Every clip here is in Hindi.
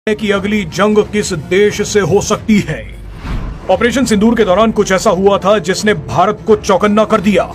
है कि अगली जंग किस देश से हो सकती है। ऑपरेशन सिंदूर के दौरान कुछ ऐसा हुआ था जिसने भारत को चौकन्ना कर दिया।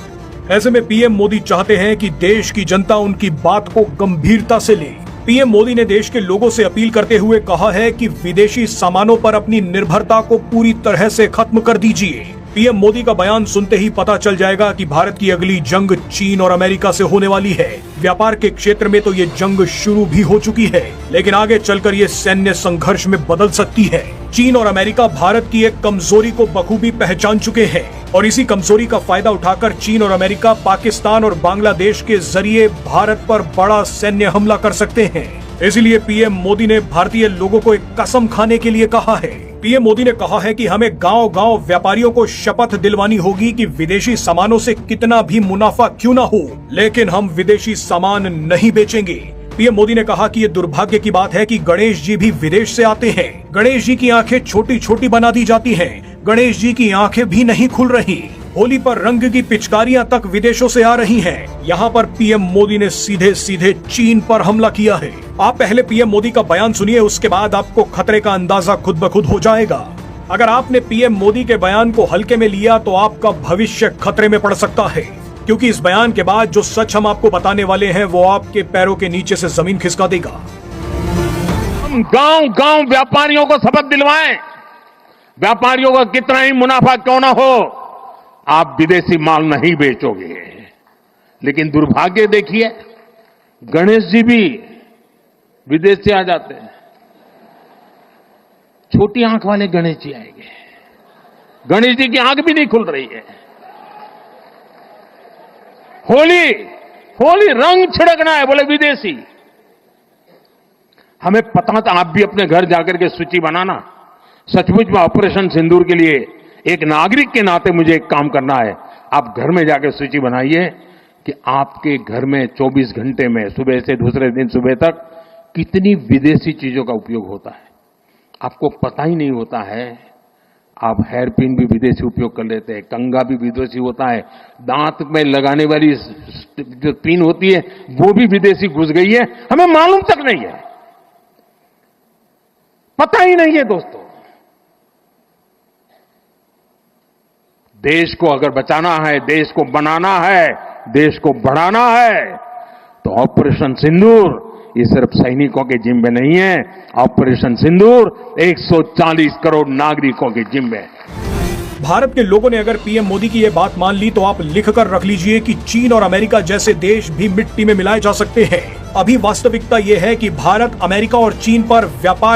ऐसे में पीएम मोदी चाहते हैं कि देश की जनता उनकी बात को गंभीरता से ले। पीएम मोदी ने देश के लोगों से अपील करते हुए कहा है कि विदेशी सामानों पर अपनी निर्भरता को पूरी तरह से खत्म कर दीजिए। पीएम मोदी का बयान सुनते ही पता चल जाएगा कि भारत की अगली जंग चीन और अमेरिका से होने वाली है। व्यापार के क्षेत्र में तो ये जंग शुरू भी हो चुकी है, लेकिन आगे चलकर ये सैन्य संघर्ष में बदल सकती है। चीन और अमेरिका भारत की एक कमजोरी को बखूबी पहचान चुके हैं और इसी कमजोरी का फायदा उठाकर चीन और अमेरिका पाकिस्तान और बांग्लादेश के जरिए भारत पर बड़ा सैन्य हमला कर सकते हैं। इसलिए पीएम मोदी ने भारतीय लोगों को एक कसम खाने के लिए कहा है। पीएम मोदी ने कहा है कि हमें गांव-गांव व्यापारियों को शपथ दिलवानी होगी कि विदेशी सामानों से कितना भी मुनाफा क्यों न हो, लेकिन हम विदेशी सामान नहीं बेचेंगे। पीएम मोदी ने कहा कि ये दुर्भाग्य की बात है कि गणेश जी भी विदेश से आते हैं। गणेश जी की आंखें छोटी छोटी बना दी जाती हैं। गणेश जी की आंखें भी नहीं खुल रही। होली पर रंग की पिचकारियां तक विदेशों से आ रही हैं। यहाँ पर पीएम मोदी ने सीधे सीधे चीन पर हमला किया है। आप पहले पीएम मोदी का बयान सुनिए, उसके बाद आपको खतरे का अंदाजा खुद ब खुद हो जाएगा। अगर आपने पीएम मोदी के बयान को हल्के में लिया तो आपका भविष्य खतरे में पड़ सकता है, क्योंकि इस बयान के बाद जो सच हम आपको बताने वाले हैं वो आपके पैरों के नीचे से जमीन खिसका देगा। हम गांव गांव व्यापारियों को शपथ दिलवाएं, व्यापारियों का कितना ही मुनाफा क्यों ना हो, आप विदेशी माल नहीं बेचोगे। लेकिन दुर्भाग्य देखिए, गणेश जी भी विदेश से आ जाते हैं। छोटी आंख वाले गणेश जी आएंगे, गणेश जी की आंख भी नहीं खुल रही है। होली रंग छिड़कना है, बोले विदेशी। हमें पता था, आप भी अपने घर जाकर के सूची बनाना। सचमुच में ऑपरेशन सिंदूर के लिए एक नागरिक के नाते मुझे एक काम करना है। आप घर में जाकर सूची बनाइए कि आपके घर में 24 घंटे में सुबह से दूसरे दिन सुबह तक कितनी विदेशी चीजों का उपयोग होता है। आपको पता ही नहीं होता है। आप हेयर पिन भी विदेशी उपयोग कर लेते हैं, कंघा भी विदेशी होता है, दांत में लगाने वाली जो पिन होती है वो भी विदेशी घुस गई है, हमें मालूम तक नहीं है, पता ही नहीं है। दोस्तों, देश को अगर बचाना है, देश को बनाना है, देश को बढ़ाना है, तो ऑपरेशन सिंदूर ये सिर्फ सैनिकों के जिम्मे नहीं है। ऑपरेशन सिंदूर 140 करोड़ नागरिकों के जिम्मे है। भारत के लोगों ने अगर पीएम मोदी की ये बात मान ली तो आप लिख कर रख लीजिए कि चीन और अमेरिका जैसे देश भी मिट्टी में मिलाए जा सकते हैं। अभी वास्तविकता ये है कि भारत अमेरिका और चीन पर व्यापार